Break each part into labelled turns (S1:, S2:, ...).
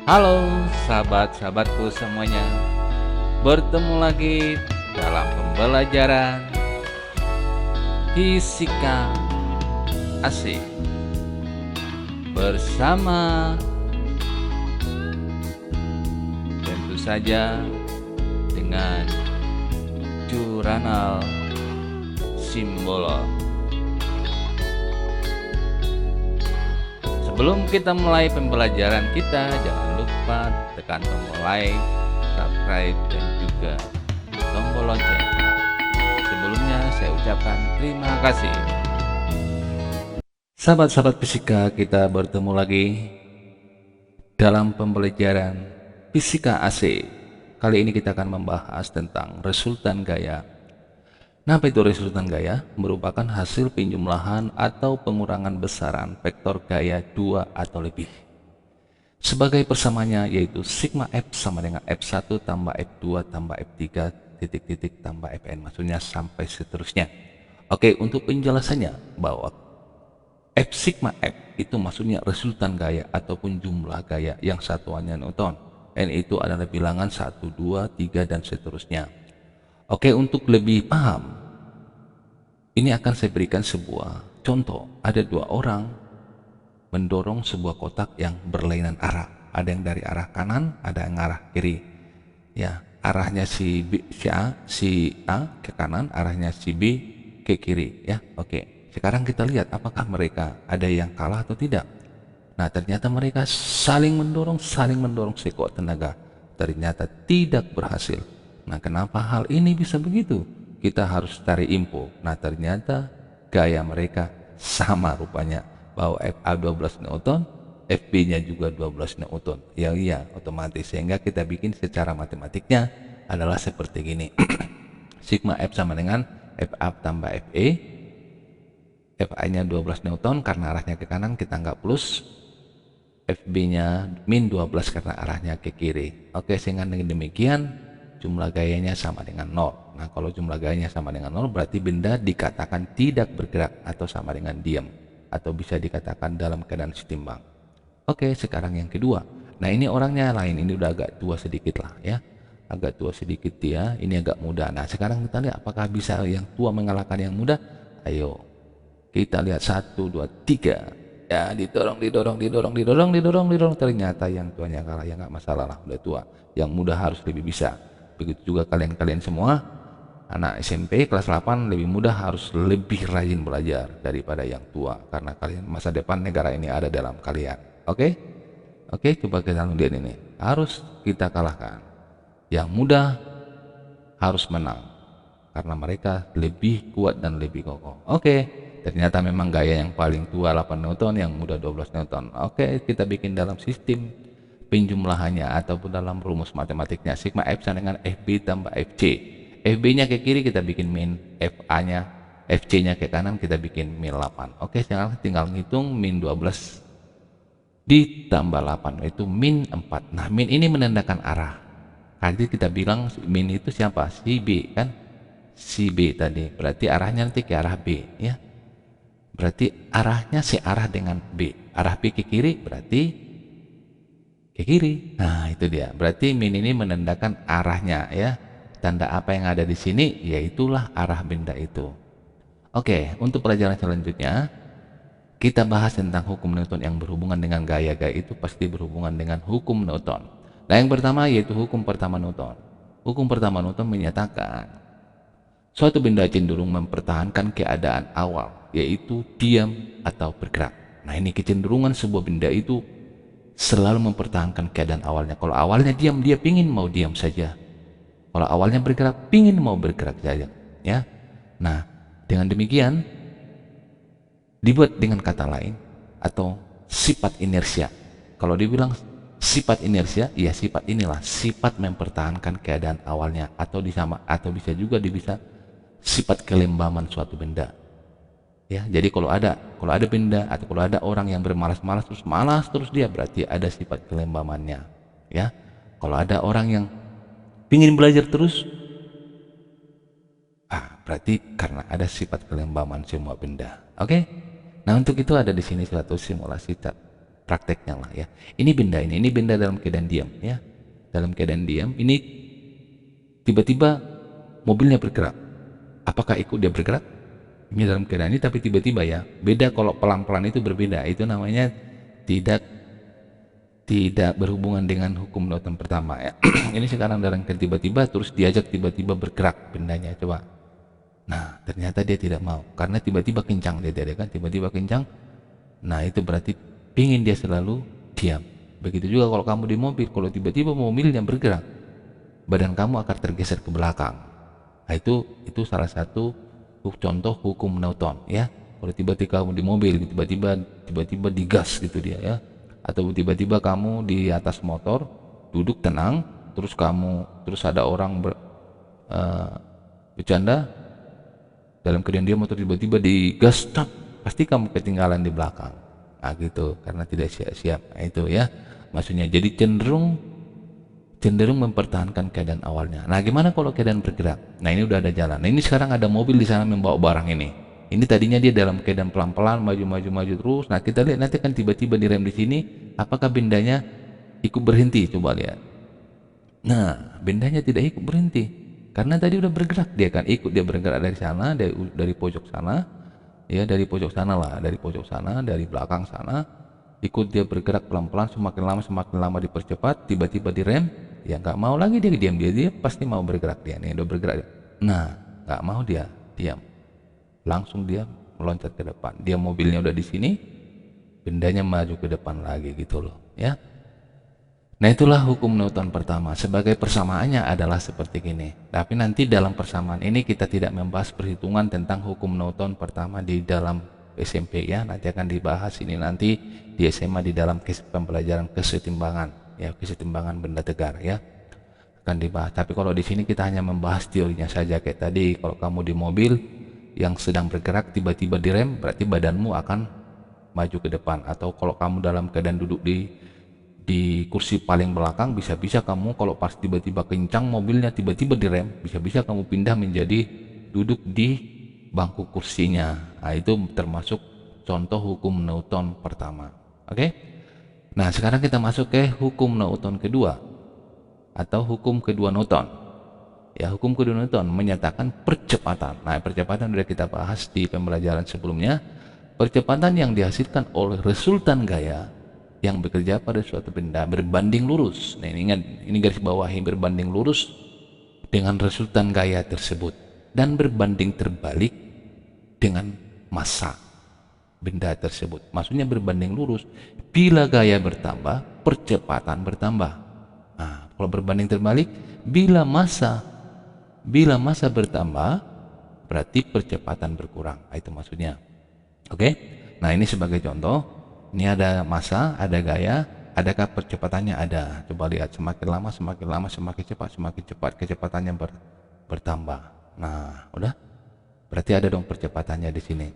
S1: Halo sahabat-sahabatku semuanya, bertemu lagi dalam pembelajaran fisika asik bersama tentu saja dengan Jurnal Simbolon. Sebelum kita mulai pembelajaran kita, jangan lupa tekan tombol like, subscribe, dan juga tombol lonceng. Sebelumnya saya ucapkan terima kasih. Sahabat-sahabat fisika, kita bertemu lagi dalam pembelajaran fisika AC. Kali ini kita akan membahas tentang resultan gaya. Nah, apa itu resultan gaya? Merupakan hasil penjumlahan atau pengurangan besaran vektor gaya 2 atau lebih. Sebagai persamaannya yaitu sigma F sama dengan F1 tambah F2 tambah F3 titik-titik tambah Fn, maksudnya sampai seterusnya. Oke, untuk penjelasannya bahwa F sigma F itu maksudnya resultan gaya ataupun jumlah gaya yang satuannya Newton. N itu adalah bilangan 1, 2, 3, dan seterusnya. Oke, untuk lebih paham, ini akan saya berikan sebuah contoh. Ada dua orang mendorong sebuah kotak yang berlainan arah. Ada yang dari arah kanan, ada yang arah kiri. Ya, arahnya si A ke kanan, arahnya si B ke kiri. Ya, oke. Sekarang kita lihat apakah mereka ada yang kalah atau tidak. Nah, ternyata mereka saling mendorong sekuat tenaga. Ternyata tidak berhasil. Nah, kenapa hal ini bisa begitu? Kita harus cari info. Nah, ternyata gaya mereka sama rupanya, bahwa FA 12 Newton, FB-nya juga 12 Newton. Ya iya, otomatis. Sehingga kita bikin secara matematiknya adalah seperti gini. Sigma F sama dengan FA tambah FE. FA-nya 12 Newton karena arahnya ke kanan, kita anggap plus. FB-nya min 12 karena arahnya ke kiri. Oke, sehingga dengan demikian jumlah gayanya sama dengan 0. Nah, kalau jumlah gayanya sama dengan 0 berarti benda dikatakan tidak bergerak atau sama dengan diam, atau bisa dikatakan dalam keadaan setimbang. Oke, sekarang yang kedua. Nah, ini orangnya lain, ini udah agak tua sedikit lah ya. Agak tua sedikit dia, ini agak muda. Nah, sekarang kita lihat apakah bisa yang tua mengalahkan yang muda. Ayo, kita lihat 1, 2, 3. Ya, didorong. Ternyata yang tuanya kalah. Ya nggak masalah lah, udah tua. Yang muda harus lebih bisa. Begitu juga kalian-kalian semua, anak SMP kelas 8 lebih mudah, harus lebih rajin belajar daripada yang tua. Karena kalian masa depan negara ini ada dalam kalian. Oke? Oke, coba kita lihat ini. Harus kita kalahkan. Yang muda harus menang. Karena mereka lebih kuat dan lebih kokoh. Oke. Ternyata memang gaya yang paling tua 8 Newton, yang muda 12 Newton. Oke, kita bikin dalam sistem penjumlahannya ataupun dalam rumus matematiknya. Sigma F sama dengan FB tambah FC. FB-nya ke kiri kita bikin min, FA-nya, FC-nya ke kanan kita bikin min 8. Oke, sekarang tinggal ngitung min 12 ditambah 8 itu min 4. Nah, min ini menandakan arah. Tadi kita bilang min itu siapa? Si B kan? Si B tadi. Berarti arahnya nanti ke arah B ya. Berarti arahnya searah dengan B. Arah B ke kiri berarti ke kiri. Nah, itu dia. Berarti min ini menandakan arahnya ya. Tanda apa yang ada di sini, yaitulah arah benda itu. Oke, untuk pelajaran selanjutnya kita bahas tentang hukum Newton yang berhubungan dengan gaya-gaya itu pasti berhubungan dengan hukum Newton. Nah, yang pertama yaitu hukum pertama Newton. Hukum pertama Newton menyatakan suatu benda cenderung mempertahankan keadaan awal, yaitu diam atau bergerak. Nah, ini kecenderungan sebuah benda itu selalu mempertahankan keadaan awalnya. Kalau awalnya diam, dia pingin mau diam saja. Kalau awalnya bergerak, pingin mau bergerak saja. Ya. Nah, dengan demikian dibuat dengan kata lain atau sifat inersia. Kalau dibilang sifat inersia, ya sifat inilah sifat mempertahankan keadaan awalnya, atau bisa juga bisa sifat kelembaman suatu benda. Ya, jadi kalau ada benda atau kalau ada orang yang bermalas-malas terus malas terus dia, berarti ada sifat kelembamannya. Ya, kalau ada orang yang pingin belajar terus, berarti karena ada sifat kelembaman semua benda. Oke? Nah, untuk itu ada di sini suatu simulasi prakteknya lah ya. Ini benda dalam keadaan diam ya. Dalam keadaan diam ini tiba-tiba mobilnya bergerak. Apakah ikut dia bergerak? Ini dalam keadaan ini tapi tiba-tiba ya. Beda kalau pelan-pelan itu berbeda. Itu namanya tidak berhubungan dengan hukum Newton pertama ya. Ini sekarang dalam keadaan tiba-tiba terus diajak tiba-tiba bergerak bendanya, coba. Nah, ternyata dia tidak mau karena tiba-tiba kencang dia kan tiba-tiba kencang. Nah, itu berarti pingin dia selalu diam. Begitu juga kalau kamu di mobil, kalau tiba-tiba mobilnya bergerak, badan kamu akan tergeser ke belakang. Nah, itu salah satu contoh hukum Newton ya. Kalau tiba-tiba kamu di mobil, tiba-tiba digas gitu dia ya. Atau tiba-tiba kamu di atas motor duduk tenang, terus ada orang bercanda dalam keadaan dia motor tiba-tiba digas, pasti kamu ketinggalan di belakang. Nah gitu, karena tidak siap-siap. Nah, itu ya maksudnya. Jadi cenderung mempertahankan keadaan awalnya. Nah gimana kalau keadaan bergerak? Nah ini udah ada jalan. Nah ini sekarang ada mobil di sana membawa barang ini. Ini tadinya dia dalam keadaan pelan-pelan maju terus. Nah kita lihat nanti kan tiba-tiba direm di sini. Apakah bendanya ikut berhenti? Coba lihat. Nah bendanya tidak ikut berhenti karena tadi udah bergerak. Dia kan ikut, dia bergerak dari sana, dari pojok sana ya, dari pojok sana, dari belakang sana, ikut dia bergerak pelan-pelan. Semakin lama dipercepat, tiba-tiba direm. Ya nggak mau lagi dia diam, dia pasti mau bergerak. Dia nih udah bergerak. Nah nggak mau dia diam, langsung dia meloncat ke depan. Dia mobilnya udah di sini, bendanya maju ke depan lagi gitu loh ya. Nah itulah hukum Newton pertama. Sebagai persamaannya adalah seperti ini. Tapi nanti dalam persamaan ini kita tidak membahas perhitungan tentang hukum Newton pertama di dalam SMP ya. Nanti akan dibahas ini nanti di SMA di dalam pembelajaran kesetimbangan ya, kesetimbangan benda tegar ya, akan dibahas. Tapi kalau di sini kita hanya membahas teorinya saja. Kayak tadi kalau kamu di mobil yang sedang bergerak tiba-tiba direm, berarti badanmu akan maju ke depan. Atau kalau kamu dalam keadaan duduk di kursi paling belakang, bisa-bisa kamu kalau pas tiba-tiba kencang mobilnya tiba-tiba direm, bisa-bisa kamu pindah menjadi duduk di bangku kursinya. Nah itu termasuk contoh hukum Newton pertama. Oke? Nah sekarang kita masuk ke hukum Newton kedua atau hukum kedua Newton. Ya, hukum kedua Newton menyatakan percepatan. Nah, percepatan sudah kita bahas di pembelajaran sebelumnya. Percepatan yang dihasilkan oleh resultan gaya yang bekerja pada suatu benda berbanding lurus. Nah, ini ingat, ini garis bawahi, berbanding lurus dengan resultan gaya tersebut dan berbanding terbalik dengan massa benda tersebut. Maksudnya berbanding lurus. Bila gaya bertambah, percepatan bertambah. Nah, kalau berbanding terbalik, bila massa bertambah, berarti percepatan berkurang. Itu maksudnya. Oke? Nah, ini sebagai contoh. Ini ada massa, ada gaya, adakah percepatannya? Ada. Coba lihat, semakin lama, semakin cepat kecepatannya bertambah. Nah, udah? Berarti ada dong percepatannya di sini.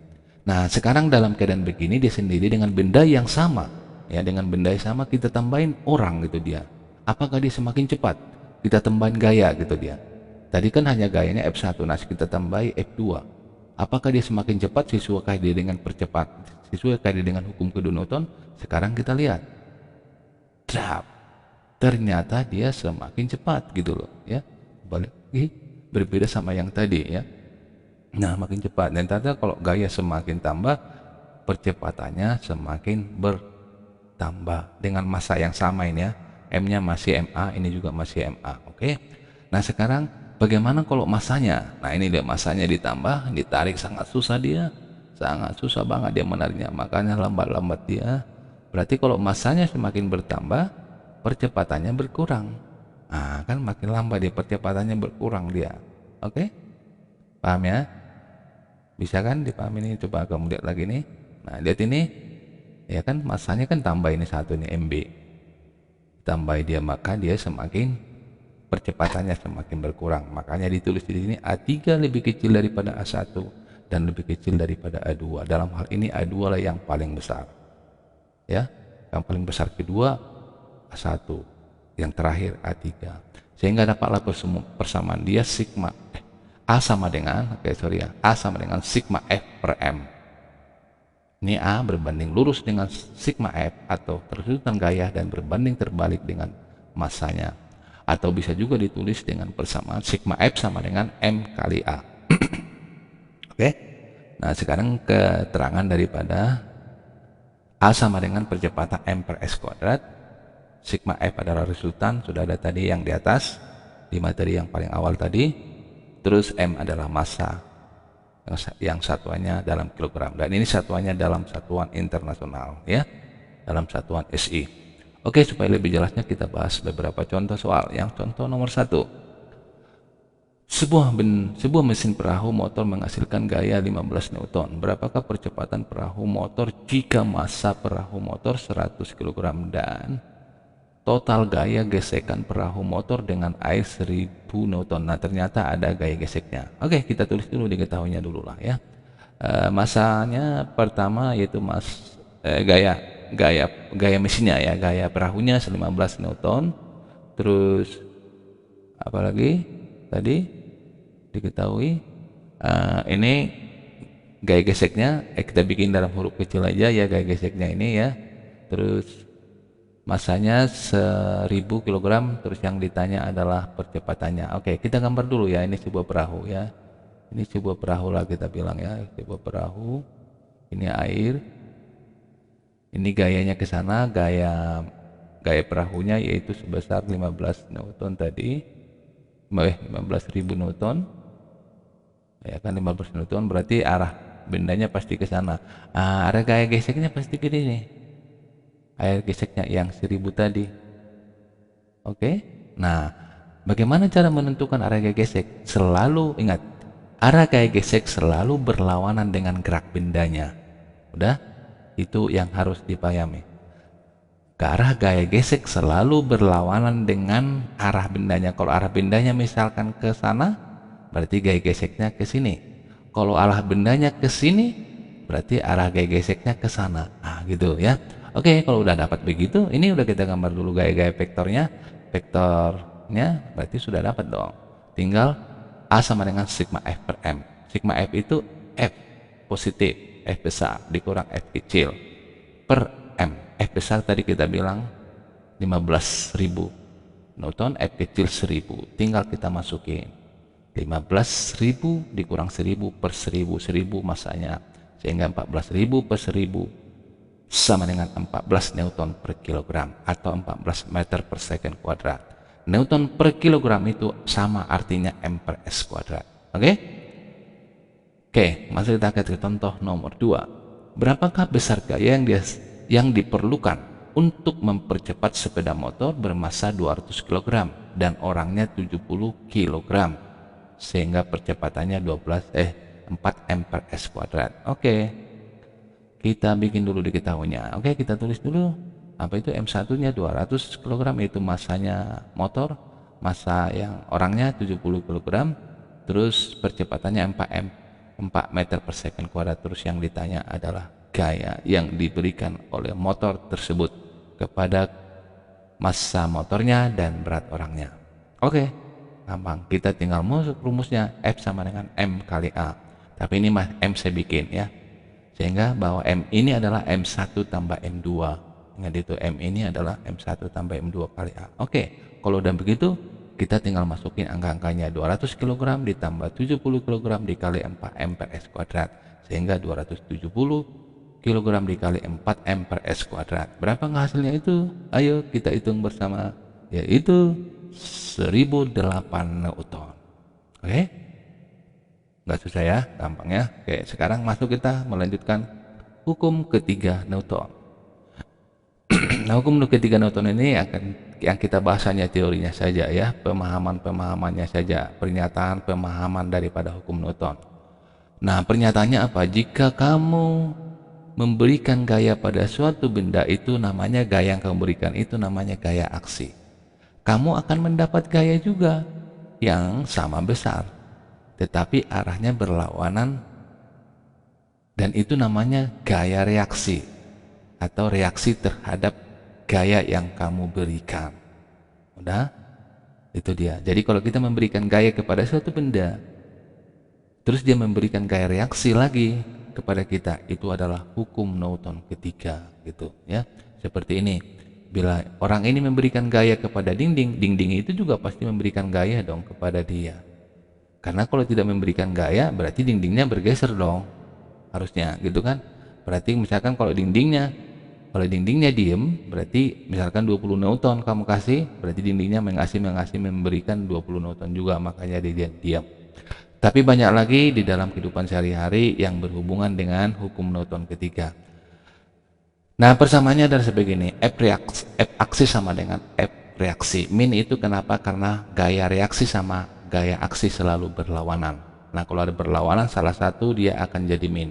S1: Nah, sekarang dalam keadaan begini dia sendiri dengan benda yang sama. Ya, dengan benda yang sama kita tambahin orang gitu dia. Apakah dia semakin cepat? Kita tambahin gaya gitu dia. Tadi kan hanya gayanya F1, nah kita tambahi F2. Apakah dia semakin cepat sesuai dia dengan sesuai dia dengan hukum kedua Newton? Sekarang kita lihat. Ternyata dia semakin cepat gitu loh ya. Balik lagi berbeda sama yang tadi ya. Nah, makin cepat. Dan ternyata kalau gaya semakin tambah, percepatannya semakin bertambah dengan massa yang sama ini ya. M-nya masih MA, ini juga masih MA. Oke. Nah, sekarang bagaimana kalau massanya? Nah, ini dia massanya ditambah, ditarik sangat susah dia. Sangat susah banget dia menariknya. Makanya lambat-lambat dia. Berarti kalau massanya semakin bertambah, percepatannya berkurang. Nah, kan makin lambat dia, percepatannya berkurang dia. Oke? Paham ya? Bisa kan dipahami ini? Coba kamu lihat lagi nih. Nah, lihat ini. Ya kan, massanya kan tambah ini satu nih, MB. Tambah dia, maka dia semakin percepatannya semakin berkurang. Makanya ditulis di sini A3 lebih kecil daripada A1 dan lebih kecil daripada A2. Dalam hal ini A2 lah yang paling besar. Ya, yang paling besar kedua A1, yang terakhir A3. Sehingga dapatlah persamaan dia sigma A sama dengan A sama dengan sigma F per M. Ini A berbanding lurus dengan sigma F atau kerusutan gaya dan berbanding terbalik dengan masanya. Atau bisa juga ditulis dengan persamaan sigma F sama dengan M kali A. Oke. Nah, sekarang keterangan daripada A sama dengan percepatan M per S kuadrat. Sigma F adalah resultan, sudah ada tadi yang di atas, di materi yang paling awal tadi. Terus M adalah massa, yang satuannya dalam kilogram. Dan ini satuannya dalam satuan internasional, ya, dalam satuan SI. Oke, supaya lebih jelasnya kita bahas beberapa contoh soal. Yang contoh nomor 1. Sebuah mesin perahu motor menghasilkan gaya 15 Newton. Berapakah percepatan perahu motor jika massa perahu motor 100 kg dan total gaya gesekan perahu motor dengan air 1000 Newton? Nah, ternyata ada gaya geseknya. Oke, kita tulis dulu, diketahuinya dulu lah ya. Masanya pertama yaitu gaya mesinnya ya, gaya perahunya 15 Newton. Terus apalagi tadi diketahui ini gaya geseknya kita bikin dalam huruf kecil aja ya, gaya geseknya ini ya. Terus masanya 1000 kg, terus yang ditanya adalah percepatannya. Oke, kita gambar dulu ya, ini sebuah perahu ya. Ini sebuah perahu lah kita bilang ya, sebuah perahu. Ini air. Ini gayanya ke sana, gaya perahunya yaitu sebesar 15 Newton tadi. 15.000 Newton. Ya kan, 15 Newton berarti arah bendanya pasti ke sana. Arah gaya geseknya pasti ke sini. Air geseknya yang 1000 tadi. Oke. Nah, bagaimana cara menentukan arah gaya gesek? Selalu ingat, arah gaya gesek selalu berlawanan dengan gerak bendanya. Udah? Itu yang harus dipahami. Ke arah gaya gesek selalu berlawanan dengan arah bendanya. Kalau arah bendanya misalkan ke sana, berarti gaya geseknya ke sini. Kalau arah bendanya ke sini, berarti arah gaya geseknya ke sana. Gitu ya. Oke, kalau udah dapat begitu, ini udah kita gambar dulu gaya-gaya vektornya. Vektornya berarti sudah dapat dong. Tinggal A sama dengan sigma F per M. Sigma F itu F positif, F besar dikurang F kecil per M. F besar tadi kita bilang 15.000 Newton, F kecil 1000. Tinggal kita masukin 15.000 dikurang 1000 per 1000, 1000 masanya, sehingga 14.000 per 1000 sama dengan 14 Newton per kilogram atau 14 meter per second kuadrat. Newton per kilogram itu sama artinya M per S kuadrat. Oke? Oke, masuk kita ke contoh nomor 2. Berapakah besar gaya yang diperlukan untuk mempercepat sepeda motor bermassa 200 kg dan orangnya 70 kg sehingga percepatannya 4 M per S kuadrat. Oke. Kita bikin dulu diketahuinya. Oke, kita tulis dulu. Apa itu M1 nya 200 kg, itu masanya motor, massa yang orangnya 70 kg, terus percepatannya 4 meter per second kuadrat. Terus yang ditanya adalah gaya yang diberikan oleh motor tersebut kepada massa motornya dan berat orangnya. Oke, gampang. Kita tinggal masuk rumusnya, F sama dengan M kali A. Tapi ini M saya bikin ya, sehingga bahwa M ini adalah M1 tambah M2. Ingat itu, M ini adalah M1 tambah M2 kali A. Oke, kalau udah begitu, kita tinggal masukin angka-angkanya. 200 kg ditambah 70 kg dikali 4 M per S kuadrat. Sehingga 270 kg dikali 4 M per S kuadrat. Berapa hasilnya itu? Ayo kita hitung bersama. Yaitu 1008 Newton. Oke? Nggak susah ya, gampang ya. Oke, sekarang masuk kita melanjutkan hukum ketiga Newton. Nah, hukum ketiga Newton ini akan yang kita bahas hanya teorinya saja ya, pemahamannya saja, pernyataan pemahaman daripada hukum Newton. Nah, pernyataannya apa? Jika kamu memberikan gaya pada suatu benda, itu namanya gaya yang kamu berikan itu namanya gaya aksi. Kamu akan mendapat gaya juga yang sama besar, tetapi arahnya berlawanan, dan itu namanya gaya reaksi atau reaksi terhadap gaya yang kamu berikan. Udah? Itu dia. Jadi kalau kita memberikan gaya kepada suatu benda, terus dia memberikan gaya reaksi lagi, kepada kita itu adalah hukum Newton ketiga gitu ya. Seperti ini. Bila orang ini memberikan gaya kepada dinding, dinding itu juga pasti memberikan gaya dong kepada dia. Karena kalau tidak memberikan gaya berarti dindingnya bergeser dong. Harusnya gitu kan. Berarti misalkan kalau dindingnya diem, berarti misalkan 20 Newton kamu kasih, berarti dindingnya mengasih memberikan 20 Newton juga, makanya dia diam. Tapi banyak lagi di dalam kehidupan sehari-hari yang berhubungan dengan hukum Newton ketiga. Nah, persamaannya adalah sebegini. F aksis sama dengan F reaksi. Min itu kenapa? Karena gaya reaksi sama gaya aksi selalu berlawanan. Nah, kalau ada berlawanan, salah satu dia akan jadi min.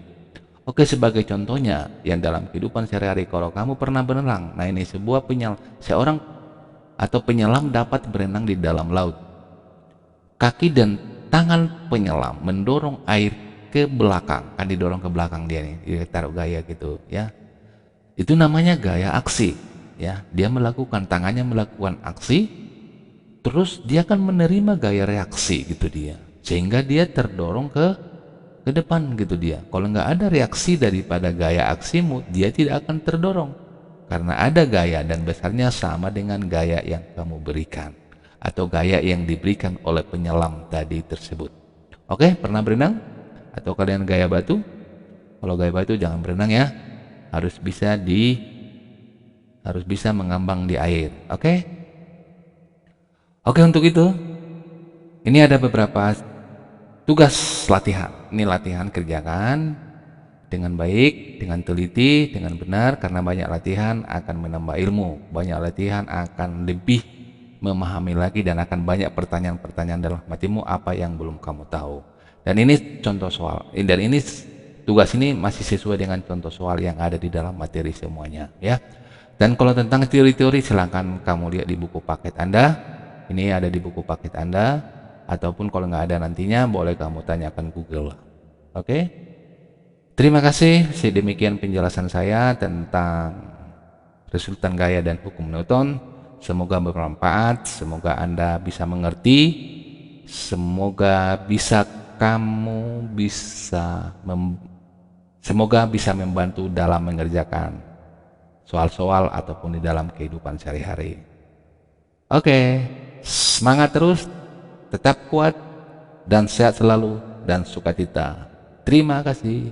S1: Oke, sebagai contohnya, yang dalam kehidupan sehari-hari, kalau kamu pernah berenang, nah ini seorang atau penyelam dapat berenang di dalam laut. Kaki dan tangan penyelam mendorong air ke belakang, kan didorong ke belakang dia nih, dia taruh gaya gitu ya. Itu namanya gaya aksi ya. Dia melakukan, tangannya melakukan aksi, terus dia akan menerima gaya reaksi gitu dia, sehingga dia terdorong ke depan gitu dia. Kalau nggak ada reaksi daripada gaya aksimu, dia tidak akan terdorong karena ada gaya dan besarnya sama dengan gaya yang kamu berikan atau gaya yang diberikan oleh penyelam tadi tersebut. Oke, pernah berenang? Atau kalian gaya batu? Kalau gaya batu jangan berenang ya. Harus bisa mengambang di air. Oke? Oke, untuk itu ini ada beberapa tugas latihan. Ini latihan, kerjakan dengan baik, dengan teliti, dengan benar, karena banyak latihan akan menambah ilmu. Banyak latihan akan lebih memahami lagi dan akan banyak pertanyaan-pertanyaan dalam hatimu apa yang belum kamu tahu. Dan ini contoh soal. Dan ini tugas ini masih sesuai dengan contoh soal yang ada di dalam materi semuanya ya. Dan kalau tentang teori-teori silahkan kamu lihat di buku paket Anda. Ini ada di buku paket Anda, ataupun kalau nggak ada nantinya boleh kamu tanyakan Google. Oke? Terima kasih. Sedemikian penjelasan saya tentang resultan gaya dan hukum Newton. Semoga bermanfaat, semoga Anda bisa mengerti, semoga bisa membantu dalam mengerjakan soal-soal ataupun di dalam kehidupan sehari-hari. Oke, semangat terus, tetap kuat dan sehat selalu dan sukacita. Terima kasih.